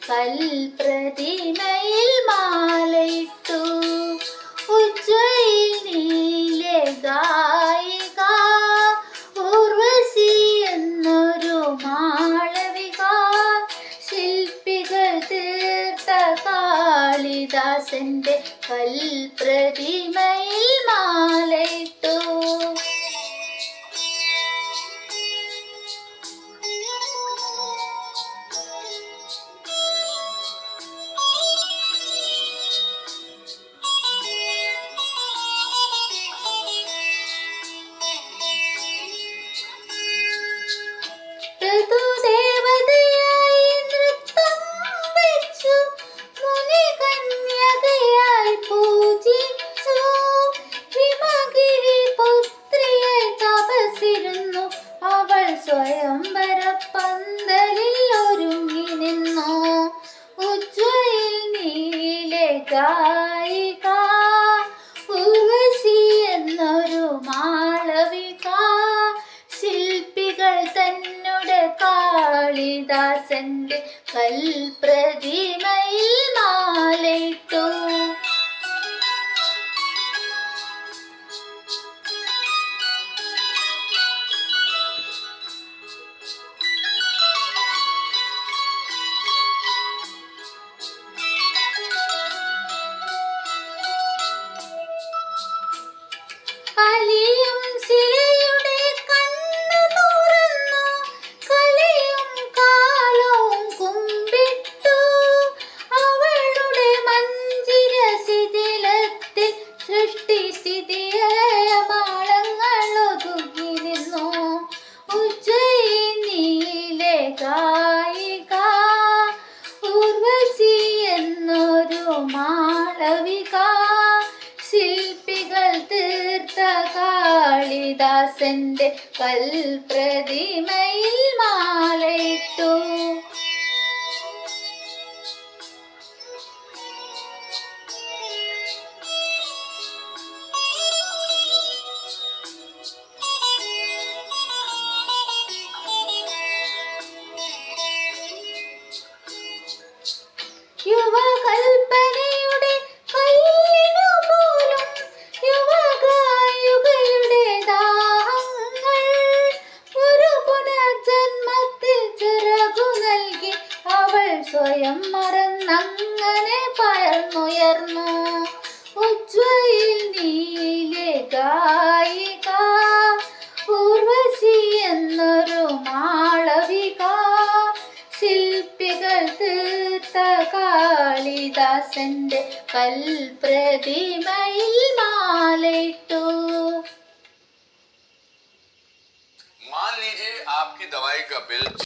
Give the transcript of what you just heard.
കൽപ്രതിമയിൽ മാലയിട്ടു. ഉജ്ജയിനിയിലെ ഗായിക ഉർവശി എന്നൊരു മാളവിക, ശില്പികൾ തീർത്ത കാളിദാസന്റെ കൽപ്രതിമയിൽ മാലയിട്ടു. ഋതുദേവതയായി നൃത്തം വെച്ചു, മുനികന്യകയായി പൂജിച്ചു. ഹിമഗിരി പുത്രിയായി തപസ്സിരുന്നു, അവൾ സ്വയംവര പന്തലിൽ ഒരുങ്ങി നിന്നു. ഉജ്ജയിനിയിലെ ഗായിക ഉർവശി എന്നൊരു മാളവിക, ശില്പികൾ തന്നുടെ കാളിദാസന്റെ കൽപ്രതിമയിൽ മാലയിട്ടു. അലിയും ശിലയുടെ കണ്ണു തുറന്നു, കലയും കാലവും കുമ്പിട്ടു. അവളുടെ മഞ്ജിര ശിഥിലത്തിൽ സൃഷ്ടിസ്ഥിതിലയമാളങ്ങൾ ഒതുങ്ങി നിന്നു. ഉജ്ജയിനിയിലെ ഗായിക ഉർവശി എന്നൊരു മാളവിക, ശില്പികൾ തീർത്ത കാളിദാസന്റെ കൽപ്രതിമയിൽ മാലയിട്ടു. യുവകൽപ്പനയുടെ കല്ലിനു പോലും യുവഗായികയുടെ ദാഹങ്ങൾ, ഒരു പുനർജന്മത്തിൽ ചിറകു നൽകി അവൾ സ്വയം മറന്നങ്ങനെ പറന്നുയർന്നു. ഉജ്ജയിനിയിലെ ഗായിക ഉർവശി എന്നൊരു മാളവിക, ശില്പികൾ തീർത്ത കാളിദാസന്റെ കൽപ്രതിമയിൽ മാലയിട്ടു. मान लीजिए आपकी दवाई का बिल